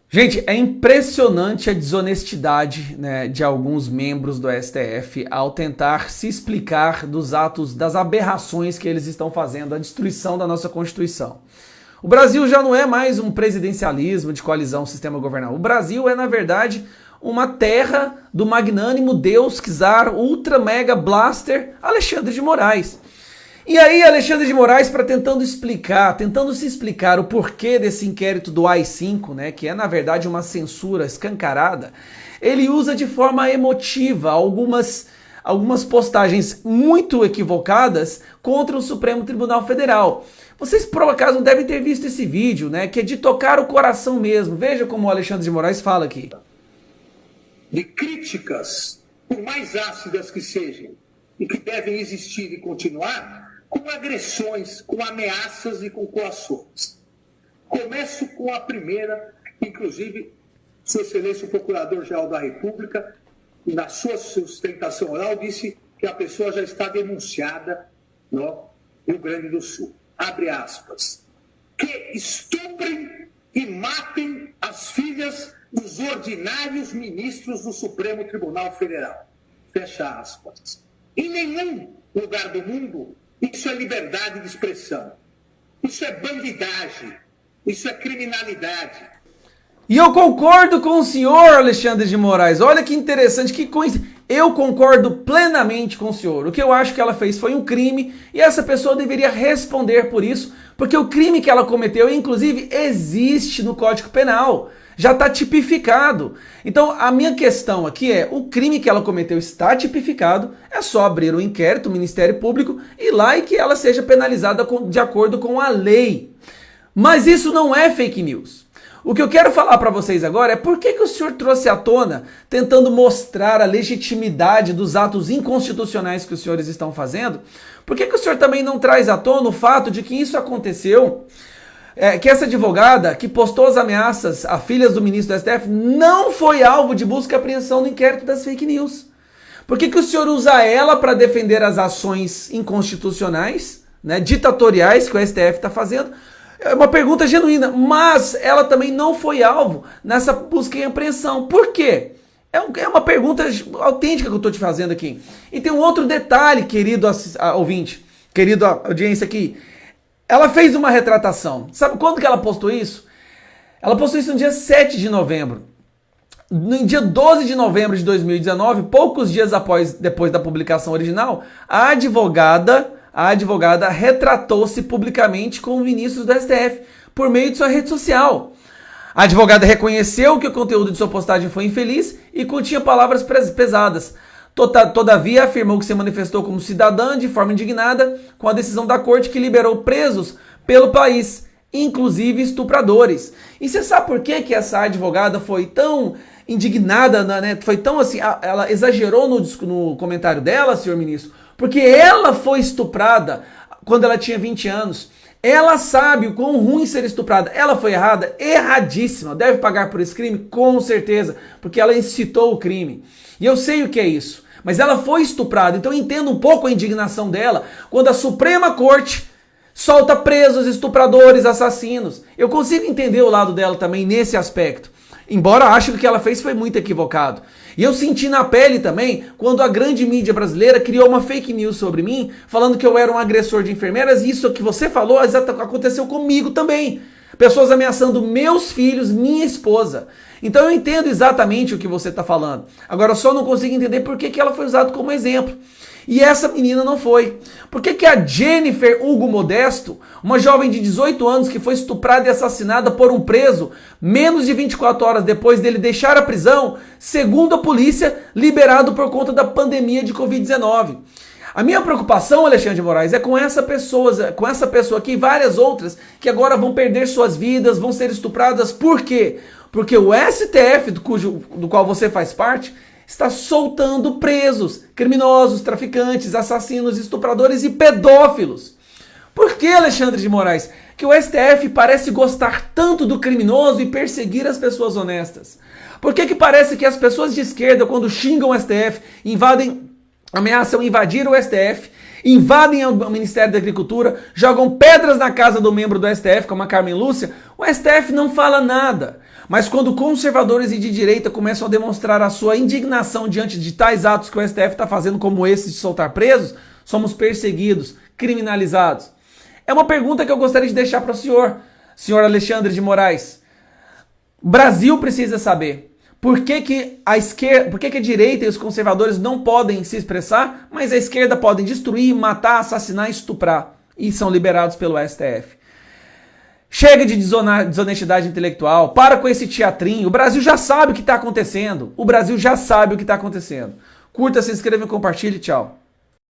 Gente, é impressionante a desonestidade, né, de alguns membros do STF ao tentar se explicar dos atos, das aberrações que eles estão fazendo, a destruição da nossa Constituição. O Brasil já não é mais um presidencialismo de coalizão sistema governamental. O Brasil é, na verdade, uma terra do magnânimo Deus czar ultra mega blaster Alexandre de Moraes. E aí Alexandre de Moraes, para tentando se explicar o porquê desse inquérito do AI-5, né, que é na verdade uma censura escancarada, ele usa de forma emotiva algumas postagens muito equivocadas contra o Supremo Tribunal Federal. Vocês por acaso não devem ter visto esse vídeo, né, que é de tocar o coração mesmo. Veja como o Alexandre de Moraes fala aqui. De críticas, por mais ácidas que sejam, e que devem existir e continuar, com agressões, com ameaças e com coações. Começo com a primeira, inclusive, Sua Excelência o Procurador-Geral da República, na sua sustentação oral, disse que a pessoa já está denunciada no Rio Grande do Sul. Abre aspas. Que estuprem e matem as filhas dos ordinários ministros do Supremo Tribunal Federal. Fecha aspas. Em nenhum lugar do mundo isso é liberdade de expressão. Isso é bandidagem. Isso é criminalidade. E eu concordo com o senhor Alexandre de Moraes. Olha que interessante, que coincidência. Eu concordo plenamente com o senhor. O que eu acho que ela fez foi um crime e essa pessoa deveria responder por isso, porque o crime que ela cometeu, inclusive, existe no Código Penal. Já está tipificado. Então a minha questão aqui é, o crime que ela cometeu está tipificado, é só abrir o inquérito, o Ministério Público, ir lá e que ela seja penalizada de acordo com a lei. Mas isso não é fake news. O que eu quero falar para vocês agora é por que o senhor trouxe à tona, tentando mostrar a legitimidade dos atos inconstitucionais que os senhores estão fazendo, por que o senhor também não traz à tona o fato de que isso aconteceu, que essa advogada que postou as ameaças a filhas do ministro do STF não foi alvo de busca e apreensão no inquérito das fake news? Por que o senhor usa ela para defender as ações inconstitucionais, né, ditatoriais que o STF está fazendo? É uma pergunta genuína, mas ela também não foi alvo nessa busca e apreensão. Por quê? É uma pergunta autêntica que eu estou te fazendo aqui. E tem um outro detalhe, querido ouvinte, querido audiência aqui. Ela fez uma retratação. Sabe quando que ela postou isso? Ela postou isso no dia 7 de novembro. No dia 12 de novembro de 2019, poucos dias depois da publicação original, a advogada retratou-se publicamente com os ministros do STF por meio de sua rede social. A advogada reconheceu que o conteúdo de sua postagem foi infeliz e continha palavras pesadas. Todavia, afirmou que se manifestou como cidadã de forma indignada com a decisão da corte que liberou presos pelo país, inclusive estupradores. E você sabe por que essa advogada foi tão indignada, né? Foi tão assim, ela exagerou no comentário dela, senhor ministro, porque ela foi estuprada quando ela tinha 20 anos. Ela sabe o quão ruim ser estuprada. Ela foi errada? Erradíssima. Deve pagar por esse crime? Com certeza, porque ela incitou o crime. E eu sei o que é isso. Mas ela foi estuprada, então eu entendo um pouco a indignação dela quando a Suprema Corte solta presos, estupradores, assassinos. Eu consigo entender o lado dela também nesse aspecto. Embora acho que o que ela fez foi muito equivocado. E eu senti na pele também quando a grande mídia brasileira criou uma fake news sobre mim, falando que eu era um agressor de enfermeiras, e isso que você falou aconteceu comigo também. Pessoas ameaçando meus filhos, minha esposa. Então eu entendo exatamente o que você está falando. Agora eu só não consigo entender por que ela foi usada como exemplo. E essa menina não foi. Por que a Jennifer Hugo Modesto, uma jovem de 18 anos que foi estuprada e assassinada por um preso, menos de 24 horas depois dele deixar a prisão, segundo a polícia, liberado por conta da pandemia de Covid-19? A minha preocupação, Alexandre de Moraes, é com essa pessoa aqui e várias outras que agora vão perder suas vidas, vão ser estupradas. Por quê? Porque o STF, do qual você faz parte, está soltando presos, criminosos, traficantes, assassinos, estupradores e pedófilos. Por que, Alexandre de Moraes, que o STF parece gostar tanto do criminoso e perseguir as pessoas honestas? Por que parece que as pessoas de esquerda, quando xingam o STF, ameaçam invadir o STF, invadem o Ministério da Agricultura, jogam pedras na casa do membro do STF, como a Carmen Lúcia, o STF não fala nada. Mas quando conservadores e de direita começam a demonstrar a sua indignação diante de tais atos que o STF está fazendo, como esse de soltar presos, somos perseguidos, criminalizados. É uma pergunta que eu gostaria de deixar para o senhor Alexandre de Moraes. O Brasil precisa saber por que a esquerda, por que a direita e os conservadores não podem se expressar, mas a esquerda podem destruir, matar, assassinar, estuprar e são liberados pelo STF. Chega de desonestidade intelectual, para com esse teatrinho. O Brasil já sabe o que está acontecendo. O Brasil já sabe o que está acontecendo. Curta, se inscreva e compartilhe. Tchau.